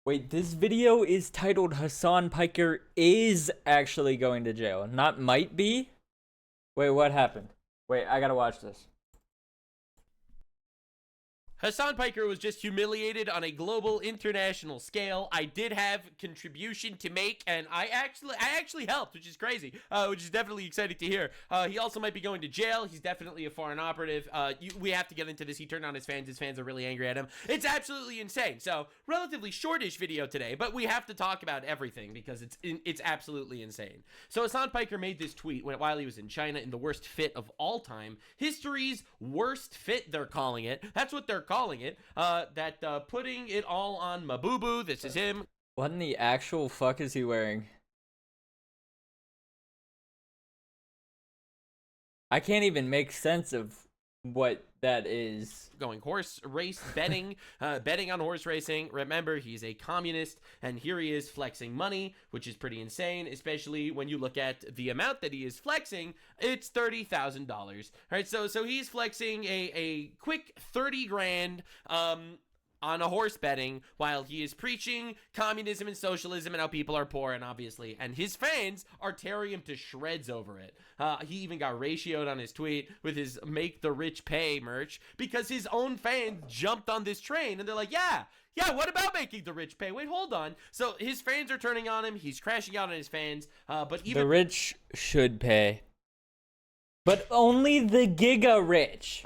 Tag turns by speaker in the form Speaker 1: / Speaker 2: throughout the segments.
Speaker 1: Wait, this video is titled Hasan Piker is actually going to jail, not might be? Wait, what happened? Wait, I gotta watch this.
Speaker 2: Hasan Piker was just humiliated on a global international scale. I did have contribution to make, and I actually helped, which is crazy, which is definitely exciting to hear. He also might be going to jail. He's definitely a foreign operative. We have to get into this. He turned on his fans. His fans are really angry at him. It's absolutely insane. So, relatively shortish video today, but we have to talk about everything because it's absolutely insane. So, Hasan Piker made this tweet while he was in China in the worst fit of all time. History's worst fit, they're calling it. That's what they're calling it. Putting it all on Mabubu. This is him.
Speaker 1: What in the actual fuck is he wearing? I can't even make sense of what that is.
Speaker 2: Going horse race betting, betting on horse racing. Remember, he's a communist, and here he is flexing money, which is pretty insane, especially when you look at the amount that he is flexing. It's $30,000. All right, so he's flexing a quick 30 grand on a horse betting while he is preaching communism and socialism and how people are poor, and obviously, and his fans are tearing him to shreds over it. He even got ratioed on his tweet with his "Make the Rich Pay" merch because his own fans jumped on this train and they're like, yeah, what about making the rich pay? Wait, hold on. So his fans are turning on him. He's crashing out on his fans. But even
Speaker 1: the rich should pay, but only the giga rich.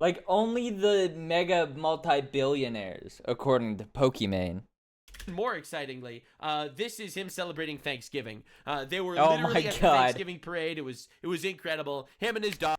Speaker 1: Like, only the mega multi-billionaires, according to Pokimane.
Speaker 2: more excitingly, this is him celebrating Thanksgiving. They were
Speaker 1: Oh
Speaker 2: literally
Speaker 1: my
Speaker 2: at the
Speaker 1: God.
Speaker 2: Thanksgiving parade. It was incredible. Him and his dog.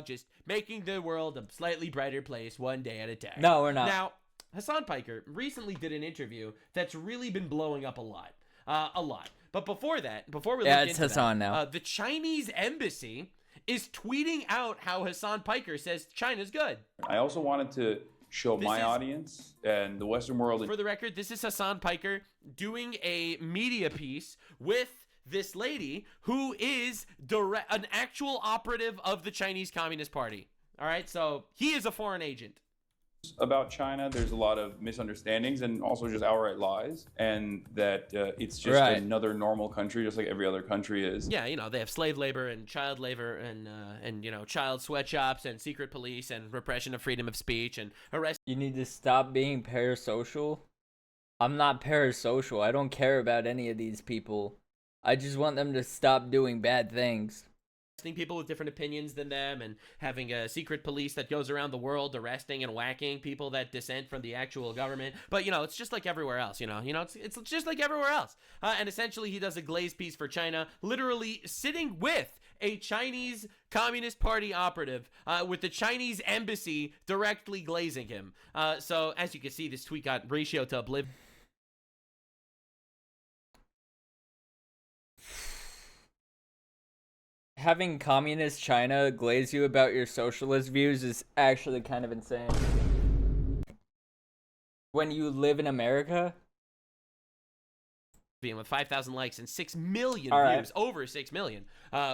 Speaker 2: Just making the world a slightly brighter place one day at a time.
Speaker 1: No, we're not.
Speaker 2: Now, Hasan Piker recently did an interview that's really been blowing up a lot. But before we look
Speaker 1: it's
Speaker 2: into
Speaker 1: Hasan
Speaker 2: that,
Speaker 1: now.
Speaker 2: the Chinese embassy is tweeting out how Hasan Piker says China's good.
Speaker 3: I also wanted to show my audience and the Western world.
Speaker 2: For the record, this is Hasan Piker doing a media piece with this lady who is an actual operative of the Chinese Communist Party. All right, so he is a foreign agent.
Speaker 3: About China, there's a lot of misunderstandings and also just outright lies, and that it's just another normal country, just like every other country is.
Speaker 2: Yeah, they have slave labor and child labor and child sweatshops and secret police and repression of freedom of speech and arrest.
Speaker 1: You need to stop being parasocial. I'm not parasocial. I don't care about any of these people. I just want them to stop doing bad things.
Speaker 2: People with different opinions than them, and having a secret police that goes around the world arresting and whacking people that dissent from the actual government. But it's just like everywhere else. It's just like everywhere else. And essentially, he does a glaze piece for China, literally sitting with a Chinese Communist Party operative, with the Chinese embassy directly glazing him. So as you can see, this tweet got ratioed to oblivion.
Speaker 1: Having communist China glaze you about your socialist views is actually kind of insane. When you live in America.
Speaker 2: With 5,000 likes and 6 million views, over 6 million,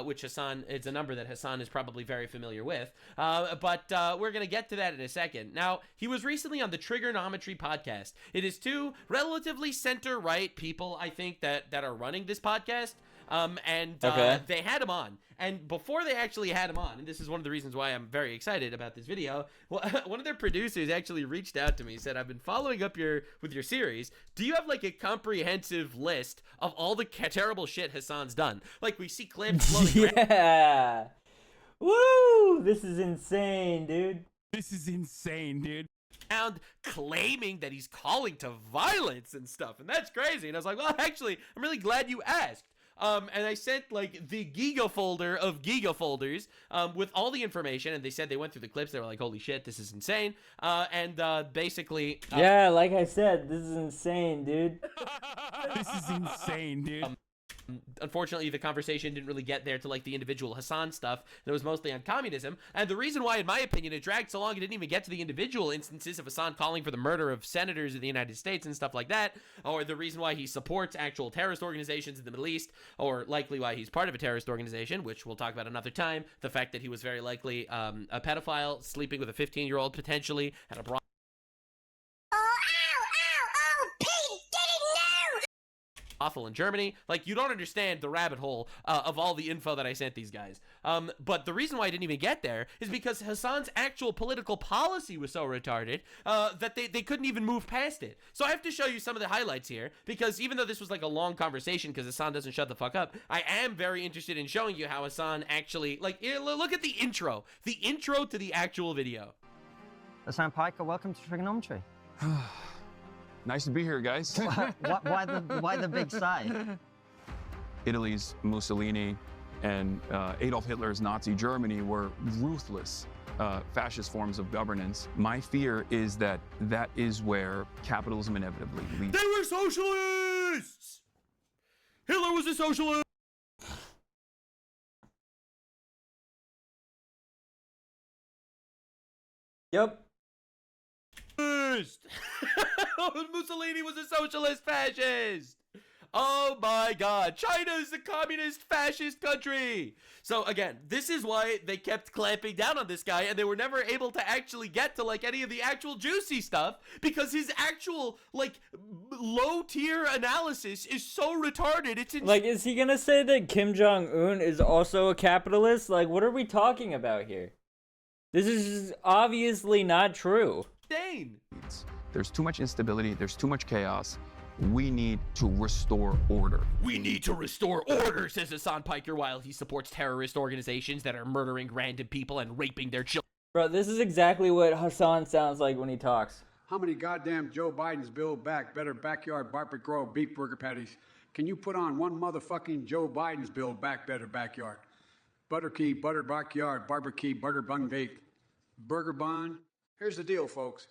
Speaker 2: which Hasan, it's a number that Hasan is probably very familiar with. But we're going to get to that in a second. Now, he was recently on the Trigonometry podcast. It is two relatively center-right people, I think, that are running this podcast. They had him on, and before they actually had him on, and this is one of the reasons why I'm very excited about this video, one of their producers actually reached out to me, said, I've been following up with your series. Do you have like a comprehensive list of all the terrible shit Hasan's done? Like, we see clips floating around.
Speaker 1: Yeah. Woo! This is insane, dude.
Speaker 2: And claiming that he's calling to violence and stuff, and that's crazy. And I was like, well, actually, I'm really glad you asked. And I sent like the giga folder of giga folders with all the information, and they said they went through the clips. They were like, holy shit, this is insane. Basically
Speaker 1: yeah, like I said, this is insane, dude.
Speaker 2: Unfortunately, the conversation didn't really get there to like the individual Hasan stuff. It was mostly on communism. And the reason why, in my opinion, it dragged so long, it didn't even get to the individual instances of Hasan calling for the murder of senators of the United States and stuff like that, or the reason why he supports actual terrorist organizations in the Middle East, or likely why he's part of a terrorist organization, which we'll talk about another time. The fact that he was very likely a pedophile, sleeping with a 15-year-old potentially, at a brothel in Germany. Like, you don't understand the rabbit hole of all the info that I sent these guys. But the reason why I didn't even get there is because Hasan's actual political policy was so retarded that they couldn't even move past it. So I have to show you some of the highlights here, because even though this was like a long conversation because Hasan doesn't shut the fuck up, I am very interested in showing you how Hasan actually, like, look at the intro to the actual video.
Speaker 4: Hasan Piker, welcome to Trigonometry.
Speaker 5: Nice to be here, guys.
Speaker 4: Why the big sigh?
Speaker 5: Italy's Mussolini and Adolf Hitler's Nazi Germany were ruthless fascist forms of governance. My fear is that that is where capitalism inevitably leads.
Speaker 2: They were socialists! Hitler was a socialist!
Speaker 1: Yep.
Speaker 2: Mussolini was a socialist fascist. Oh my god, China is a communist fascist country. So again, this is why they kept clamping down on this guy, and they were never able to actually get to like any of the actual juicy stuff, because his actual like low tier analysis is so retarded. It's
Speaker 1: like, is he gonna say that Kim Jong-un is also a capitalist? Like, what are we talking about here? This is obviously not true.
Speaker 2: insane.
Speaker 5: There's too much instability, there's too much chaos. We need to restore order.
Speaker 2: We need to restore order, says Hasan Piker, while he supports terrorist organizations that are murdering random people and raping their children.
Speaker 1: Bro, this is exactly what Hasan sounds like when he talks.
Speaker 6: How many goddamn Joe Bidens build back better backyard barbecue beef burger patties? Can you put on one motherfucking Joe Biden's build back better backyard? Butter key, butter backyard, barbecue, butter bun bake, burger bun. Here's the deal, folks.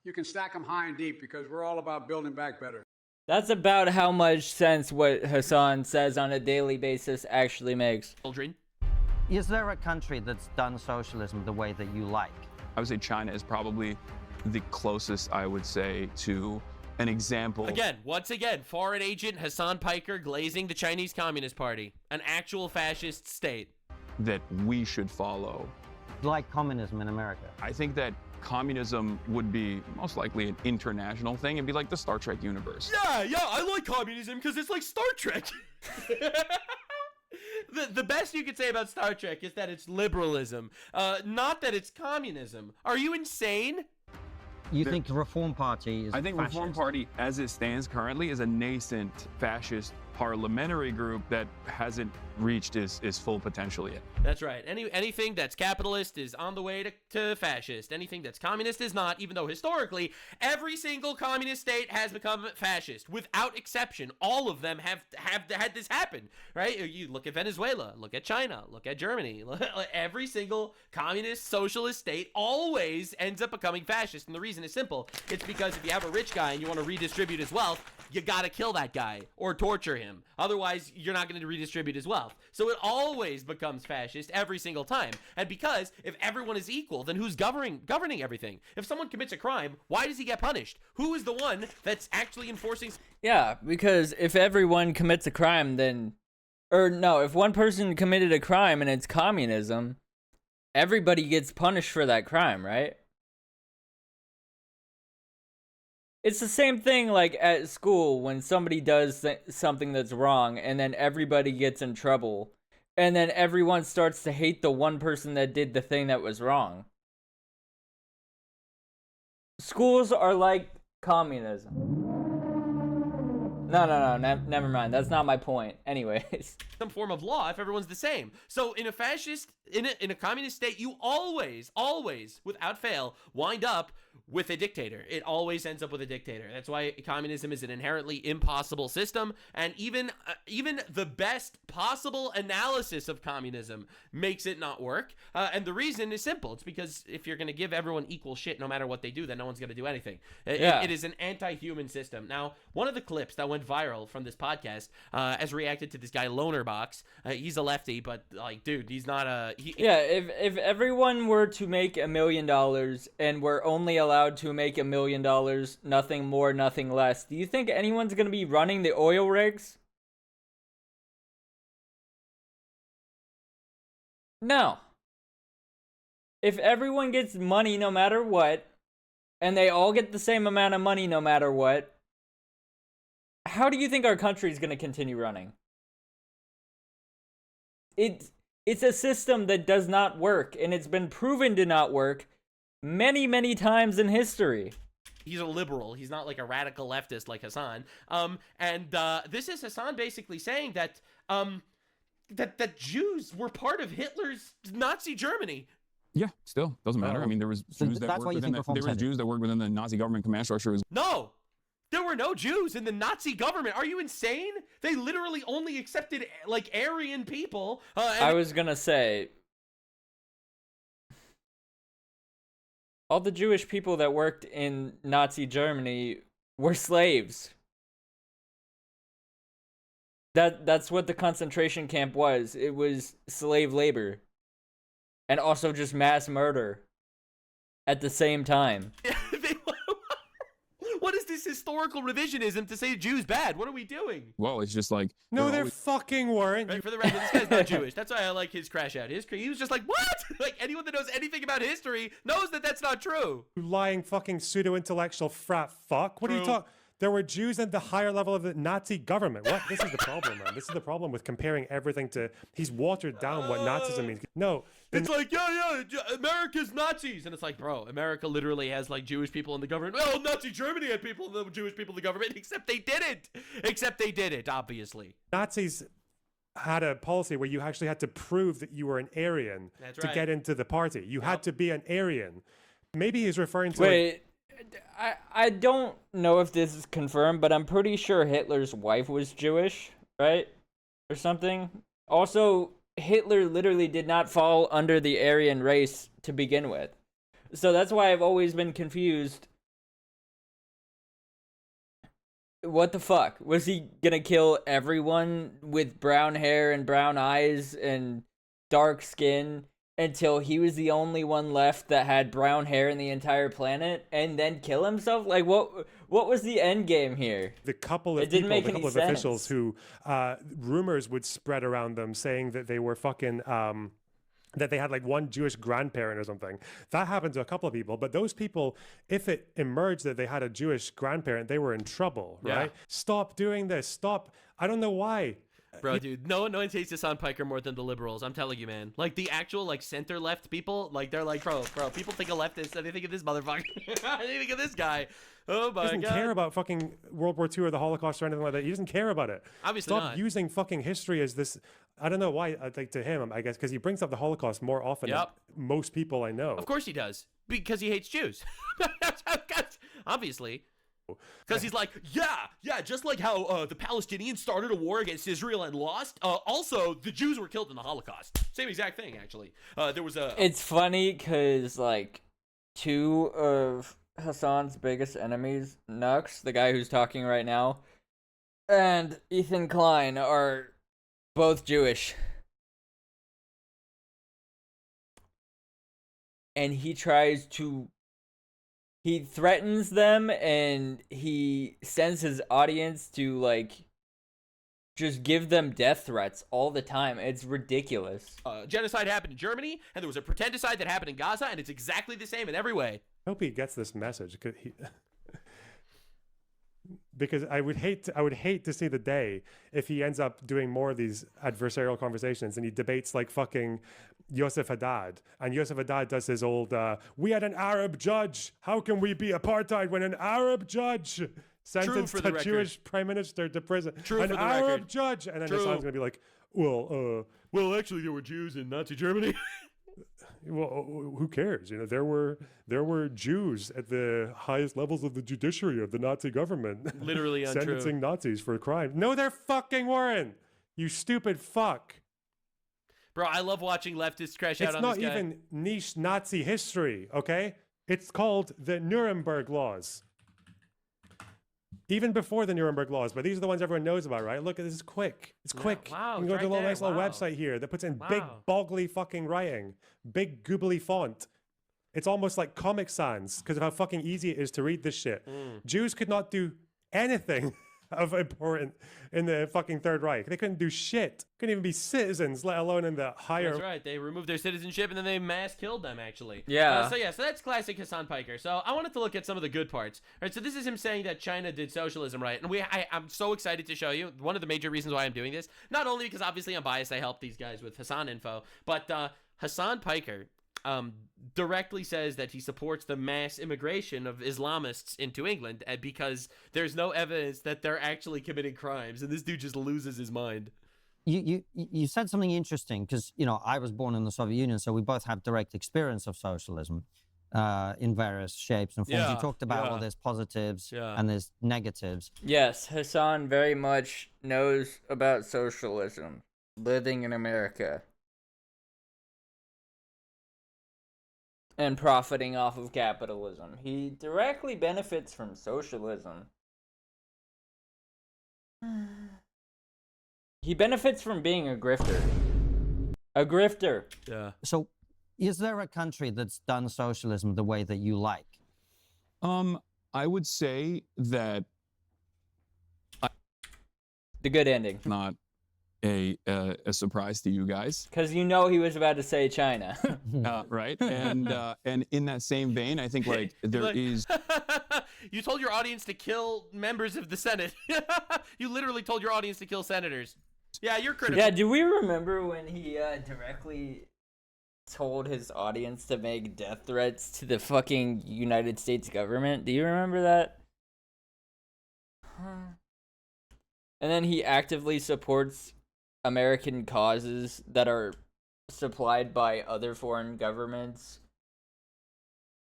Speaker 6: You can stack them high and deep because we're all about building back better.
Speaker 1: That's about how much sense what Hasan says on a daily basis actually makes.
Speaker 2: Children.
Speaker 4: Is there a country that's done socialism the way that you like?
Speaker 5: I would say China is probably the closest, I would say, to an example.
Speaker 2: Again, once again, foreign agent Hasan Piker glazing the Chinese Communist Party, an actual fascist state.
Speaker 5: That we should follow.
Speaker 4: Like communism in America?
Speaker 5: I think that communism would be most likely an international thing. It'd be like the Star Trek universe.
Speaker 2: Yeah, I like communism because it's like Star Trek. The best you could say about Star Trek is that it's liberalism, not that it's communism. Are you insane?
Speaker 4: You think the Reform Party is
Speaker 5: I think
Speaker 4: fascist?
Speaker 5: Reform Party, as it stands currently, is a nascent fascist parliamentary group that hasn't reached its full potential yet.
Speaker 2: That's right. Anything that's capitalist is on the way to fascist. Anything that's communist is not, even though historically every single communist state has become fascist without exception. All of them have had this happen, right? You look at Venezuela, look at China, look at Germany. Every single communist socialist state always ends up becoming fascist, and the reason is simple. It's because if you have a rich guy and you want to redistribute his wealth, you gotta kill that guy or torture him. Otherwise, you're not going to redistribute his wealth. So it always becomes fascist every single time. And because if everyone is equal, then who's governing everything? If someone commits a crime, why does he get punished? Who is the one that's actually enforcing?
Speaker 1: Yeah, because if everyone commits a crime, then... Or no, if one person committed a crime and it's communism, everybody gets punished for that crime, right? It's the same thing like at school when somebody does something that's wrong and then everybody gets in trouble and then everyone starts to hate the one person that did the thing that was wrong. Schools are like communism. No, never mind. That's not my point. Anyways.
Speaker 2: Some form of law if everyone's the same. So in a fascist, in a communist state, you always, without fail, wind up with a dictator. It always ends up with a dictator. That's why communism is an inherently impossible system, and even the best possible analysis of communism makes it not work. And the reason is simple. It's because if you're going to give everyone equal shit no matter what they do, then no one's going to do anything. It is an anti-human system. Now, one of the clips that went viral from this podcast has reacted to this guy Lonerbox. He's a lefty, but like, dude, he's not a...
Speaker 1: if everyone were to make $1 million and we're only allowed to make $1 million, nothing more, nothing less, do you think anyone's gonna be running the oil rigs? No. If everyone gets money no matter what, and they all get the same amount of money no matter what, how do you think our country's gonna continue running? It's a system that does not work, and it's been proven to not work many, many times in history.
Speaker 2: He's a liberal. He's not like a radical leftist like Hasan. And this is Hasan basically saying that that Jews were part of Hitler's Nazi Germany.
Speaker 5: Yeah, still doesn't matter. I mean, there was Jews that worked within the Nazi government command structure.
Speaker 2: No, there were no Jews in the Nazi government. Are you insane? They literally only accepted like Aryan people.
Speaker 1: I was gonna say, all the Jewish people that worked in Nazi Germany were slaves. That's what the concentration camp was. It was slave labor. And also just mass murder at the same time.
Speaker 2: What is this historical revisionism to say Jews bad? What are we doing?
Speaker 5: Well, it's just like...
Speaker 7: No, they fucking weren't.
Speaker 2: Right, for the record, this guy's not Jewish. That's why I like his crash out. He was just like, what? Like, anyone that knows anything about history knows that that's not true.
Speaker 7: You lying fucking pseudo-intellectual frat fuck. What are you talking... There were Jews at the higher level of the Nazi government. What? This is the problem, man. This is the problem with comparing everything to... He's watered down what Nazism means. No.
Speaker 2: It's like, yeah, America's Nazis. And it's like, bro, America literally has like Jewish people in the government. Oh, Nazi Germany had Jewish people in the government, except they didn't, obviously.
Speaker 7: Nazis had a policy where you actually had to prove that you were an Aryan to get into the party. You had to be an Aryan. Maybe he's referring to...
Speaker 1: Wait, I don't know if this is confirmed, but I'm pretty sure Hitler's wife was Jewish, right? Or something. Also, Hitler literally did not fall under the Aryan race to begin with. So that's why I've always been confused. What the fuck? Was he gonna kill everyone with brown hair and brown eyes and dark skin until he was the only one left that had brown hair in the entire planet and then kill himself? Like, what was the end game here?
Speaker 7: The couple of people, the couple of officials who rumors would spread around them saying that they were fucking that they had like one Jewish grandparent or something. That happened to a couple of people, but those people, if it emerged that they had a Jewish grandparent, they were in trouble, right? Stop doing this. Stop. I don't know why.
Speaker 2: Bro, dude, no one hates Hasan Piker more than the liberals. I'm telling you, man. Like, the actual, like, center-left people, like, they're like, bro, people think of leftists, and they think of this motherfucker. They think of this guy. Oh, my God.
Speaker 7: He doesn't care about fucking World War II or the Holocaust or anything like that. He doesn't care about it.
Speaker 2: Obviously
Speaker 7: Stop
Speaker 2: not.
Speaker 7: using fucking history as this... I don't know why, like, to him, I guess, because he brings up the Holocaust more often than most people I know.
Speaker 2: Of course he does. Because he hates Jews. Obviously. Because he's like, yeah, just like how the Palestinians started a war against Israel and lost. Also, the Jews were killed in the Holocaust. Same exact thing, actually. There was a...
Speaker 1: It's funny because, like, two of Hasan's biggest enemies, Nux, the guy who's talking right now, and Ethan Klein are both Jewish. And he threatens them, and he sends his audience to, like, just give them death threats all the time. It's ridiculous.
Speaker 2: Genocide happened in Germany, and there was a pretendicide that happened in Gaza, and it's exactly the same in every way.
Speaker 7: I hope he gets this message. Because I would hate to see the day if he ends up doing more of these adversarial conversations and he debates like fucking Yosef Haddad, and Yosef Haddad does his old we had an Arab judge, how can we be apartheid when an Arab judge sentenced a Jewish prime minister to prison? An Arab judge. And then Hassan's gonna be like, well actually there were Jews in Nazi Germany. Well, who cares? There were Jews at the highest levels of the judiciary of the Nazi government,
Speaker 2: Literally untrue.
Speaker 7: sentencing Nazis for crime. No, there fucking weren't. You stupid fuck.
Speaker 2: Bro, I love watching leftists crash out
Speaker 7: It's
Speaker 2: on
Speaker 7: not
Speaker 2: this guy.
Speaker 7: even niche Nazi history, okay? It's called the Nuremberg Laws. Even before the Nuremberg Laws, but these are the ones everyone knows about, right? Look, this is quick. It's quick.
Speaker 2: wow,
Speaker 7: You can go
Speaker 2: it's
Speaker 7: to a
Speaker 2: right
Speaker 7: nice
Speaker 2: there.
Speaker 7: little
Speaker 2: Wow.
Speaker 7: website here that puts in big,
Speaker 2: Wow.
Speaker 7: boggly fucking writing, big, goobly font. It's almost like Comic Sans because of how fucking easy it is to read this shit. Jews could not do anything of important in the fucking Third Reich. They couldn't do shit. Couldn't even be citizens, let alone in the higher.
Speaker 2: That's right. They removed their citizenship and then they mass killed them, actually.
Speaker 1: Yeah.
Speaker 2: So that's classic Hasan Piker. So I wanted to look at some of the good parts. All right, so this is him saying that China did socialism right. And I'm so excited to show you one of the major reasons why I'm doing this. Not only because obviously I'm biased, I help these guys with Hasan info, but Hasan Piker directly says that he supports the mass immigration of Islamists into England because there's no evidence that they're actually committing crimes, and this dude just loses his mind.
Speaker 4: You said something interesting because I was born in the Soviet Union, so we both have direct experience of socialism in various shapes and forms.
Speaker 2: Yeah,
Speaker 4: You talked about
Speaker 2: yeah.
Speaker 4: there's positives
Speaker 2: Yeah.
Speaker 4: and there's negatives.
Speaker 1: Yes, Hasan very much knows about socialism, living in America, and profiting off of capitalism. He directly benefits from socialism. He benefits from being a grifter. A grifter.
Speaker 2: Yeah.
Speaker 4: So, is there a country that's done socialism the way that you like?
Speaker 5: I would say that
Speaker 1: The good ending.
Speaker 5: not a surprise to you guys,
Speaker 1: Because he was about to say China.
Speaker 5: right? And in that same vein, I think like there is.
Speaker 2: You told your audience to kill members of the Senate. You literally told your audience to kill senators. Yeah, you're critical.
Speaker 1: Yeah, do we remember when he directly told his audience to make death threats to the fucking United States government? Do you remember that? And then he actively supports American causes that are supplied by other foreign governments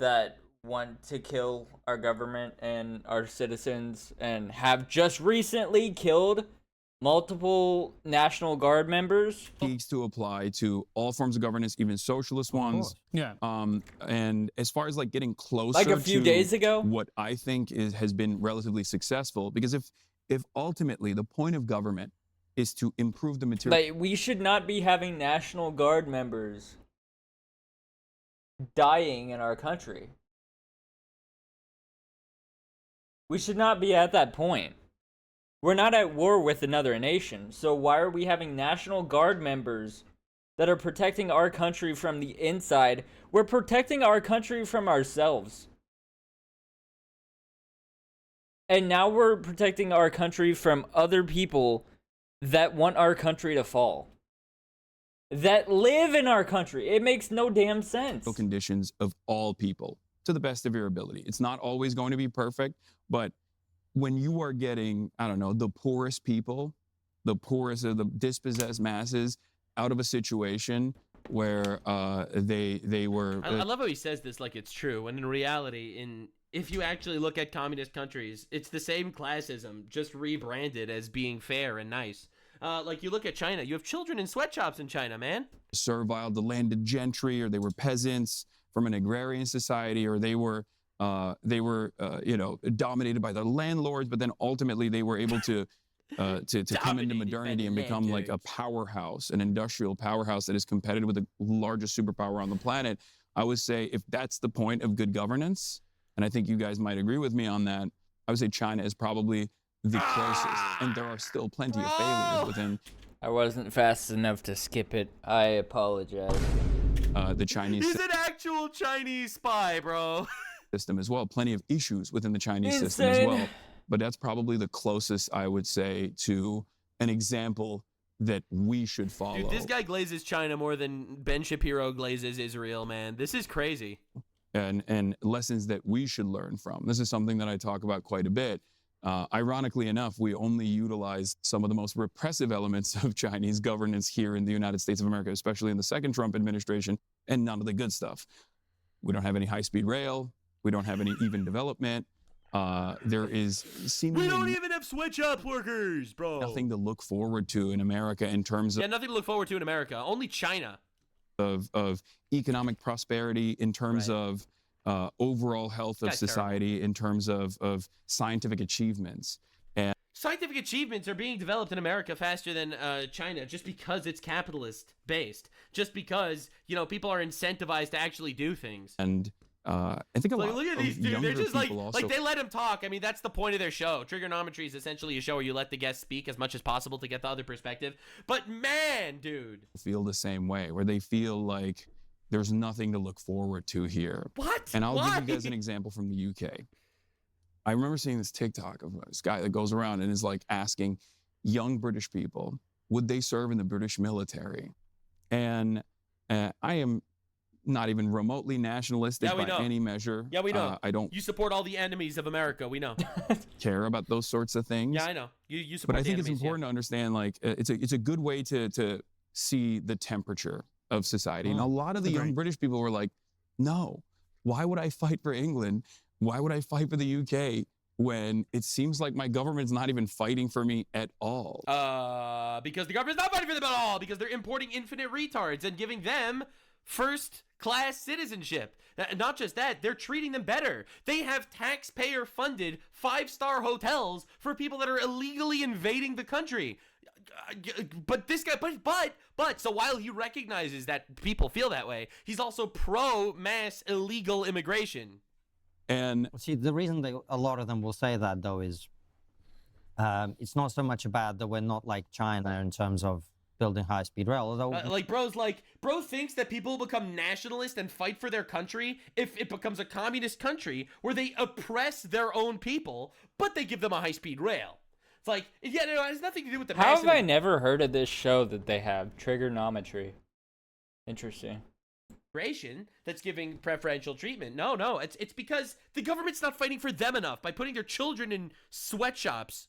Speaker 1: that want to kill our government and our citizens, and have just recently killed multiple National Guard members.
Speaker 5: Seeks to apply to all forms of governance, even socialist ones.
Speaker 8: Yeah.
Speaker 5: And as far as like getting closer,
Speaker 1: Like a few
Speaker 5: to
Speaker 1: days ago?
Speaker 5: what I think has been relatively successful, because if ultimately the point of government is to improve the material.
Speaker 1: Like, we should not be having National Guard members dying in our country. We should not be at that point. We're not at war with another nation, so why are we having National Guard members that are protecting our country from the inside? We're protecting our country from ourselves. And now we're protecting our country from other people that want our country to fall. That live in our country. It makes no damn sense.
Speaker 5: Conditions of all people to the best of your ability. It's not always going to be perfect, but when you are getting, I don't know, the poorest people, the poorest of the dispossessed masses out of a situation where they were.
Speaker 2: I love how he says this like it's true, when in reality, if you actually look at communist countries, it's the same classism, just rebranded as being fair and nice. Like you look at China, you have children in sweatshops in China, man.
Speaker 5: Servile, the landed gentry, or they were peasants from an agrarian society, or they were dominated by the landlords, but then ultimately they were able to come into modernity and become like a powerhouse, an industrial powerhouse that is competitive with the largest superpower on the planet. I would say if that's the point of good governance, and I think you guys might agree with me on that, I would say China is probably the closest, and there are still plenty of failures within.
Speaker 1: I wasn't fast enough to skip it. I apologize.
Speaker 5: The Chinese
Speaker 2: He's an actual Chinese spy, bro.
Speaker 5: system as well. Plenty of issues within the Chinese system as well. But that's probably the closest, I would say, to an example that we should follow.
Speaker 2: Dude, this guy glazes China more than Ben Shapiro glazes Israel, man. This is crazy.
Speaker 5: And lessons that we should learn from. This is something that I talk about quite a bit. Ironically enough, we only utilize some of the most repressive elements of Chinese governance here in the United States of America, especially in the second Trump administration, and none of the good stuff. We don't have any high-speed rail. We don't have any even development. There is seemingly...
Speaker 2: We don't even have switch-up workers, bro.
Speaker 5: Nothing to look forward to in America in terms of...
Speaker 2: Yeah, nothing to look forward to in America. Only China.
Speaker 5: Of economic prosperity, in terms of overall health of society, in terms of scientific achievements. And
Speaker 2: scientific achievements are being developed in America faster than China, just because it's capitalist based, just because, you know, people are incentivized to actually do things.
Speaker 5: And I think a lot
Speaker 2: look at these
Speaker 5: of
Speaker 2: dudes.
Speaker 5: younger
Speaker 2: They're just
Speaker 5: people
Speaker 2: like they let him talk. I mean, that's the point of their show. Trigonometry is essentially a show where you let the guest speak as much as possible to get the other perspective. But man, dude,
Speaker 5: feel the same way, where they feel like there's nothing to look forward to here.
Speaker 2: What?
Speaker 5: And I'll
Speaker 2: Why?
Speaker 5: give you guys an example from the UK. I remember seeing this TikTok of this guy that goes around and is like asking young British people, would they serve in the British military? And I am not even remotely nationalistic by any measure.
Speaker 2: Yeah, we know.
Speaker 5: I don't.
Speaker 2: You support all the enemies of America. We know.
Speaker 5: care about those sorts of things.
Speaker 2: Yeah, I know. You support.
Speaker 5: But I think
Speaker 2: the enemies,
Speaker 5: it's important to understand, like, it's a good way to see the temperature of society. And a lot of the young British people were like, no, why would I fight for England? Why would I fight for the UK when it seems like my government's not even fighting for me at all?
Speaker 2: Because the government's not fighting for them at all. Because they're importing infinite retards and giving them first-class citizenship. Not just that, they're treating them better. They have taxpayer-funded 5-star hotels for people that are illegally invading the country. But this guy, but, so while he recognizes that people feel that way, he's also pro-mass illegal immigration.
Speaker 5: And
Speaker 4: see, the reason a lot of them will say that, though, is it's not so much about that we're not like China in terms of building high-speed rail. Although,
Speaker 2: bro thinks that people become nationalist and fight for their country if it becomes a communist country where they oppress their own people, but they give them a high-speed rail. It's like, yeah, no, it has nothing to do with the.
Speaker 1: How have I never heard of this show that they have? Trigonometry. Interesting.
Speaker 2: That's giving preferential treatment. No, it's because the government's not fighting for them enough by putting their children in sweatshops.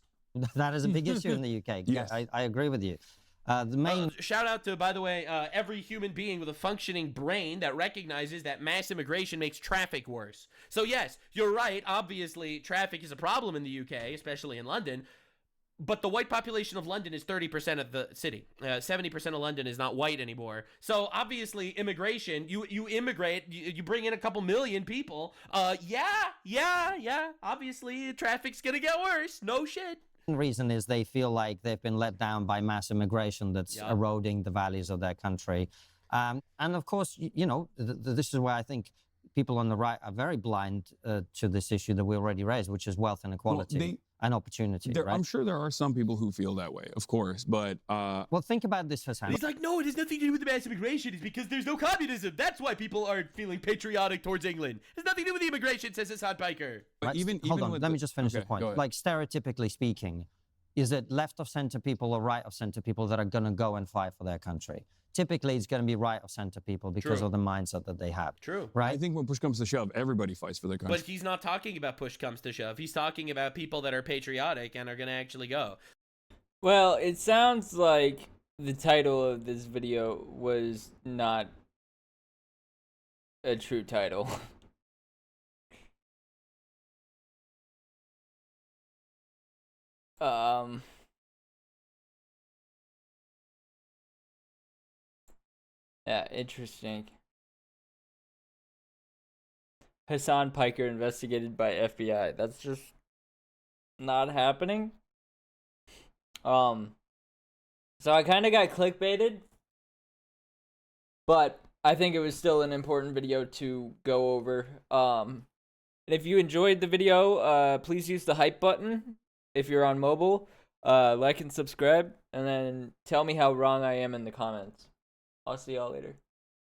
Speaker 4: That is a big issue in the UK.
Speaker 5: Yes.
Speaker 4: I agree with you. The main
Speaker 2: shout out to, by the way, every human being with a functioning brain that recognizes that mass immigration makes traffic worse. So yes, you're right. Obviously, traffic is a problem in the UK, especially in London. But the white population of London is 30% of the city. 70% of London is not white anymore. So obviously, immigration, you immigrate, you bring in a couple million people. Yeah. Obviously, traffic's gonna get worse. No shit.
Speaker 4: Reason is they feel like they've been let down by mass immigration that's eroding the values of their country. And of course, you know, this is where I think people on the right are very blind to this issue that we already raised, which is wealth inequality and opportunity. Right?
Speaker 5: I'm sure there are some people who feel that way, of course, but...
Speaker 4: well, think about this, Hasan.
Speaker 2: He's like, no, it has nothing to do with the mass immigration. It's because there's no communism. That's why people are feeling patriotic towards England. It has nothing to do with the immigration, says Hasan Piker.
Speaker 5: But
Speaker 4: Hold on, let me just finish the point. Like, stereotypically speaking, is it left of center people or right of center people that are going to go and fight for their country? Typically, it's going to be right of center people because of the mindset that they have.
Speaker 2: True.
Speaker 4: Right?
Speaker 5: I think when push comes to shove, everybody fights for their country.
Speaker 2: But he's not talking about push comes to shove. He's talking about people that are patriotic and are going to actually go.
Speaker 1: Well, it sounds like the title of this video was not a true title. Yeah, interesting. Hasan Piker investigated by FBI. That's just not happening. So I kind of got clickbaited, but I think it was still an important video to go over. And if you enjoyed the video, please use the hype button if you're on mobile. Like and subscribe, and then tell me how wrong I am in the comments. I'll see y'all later.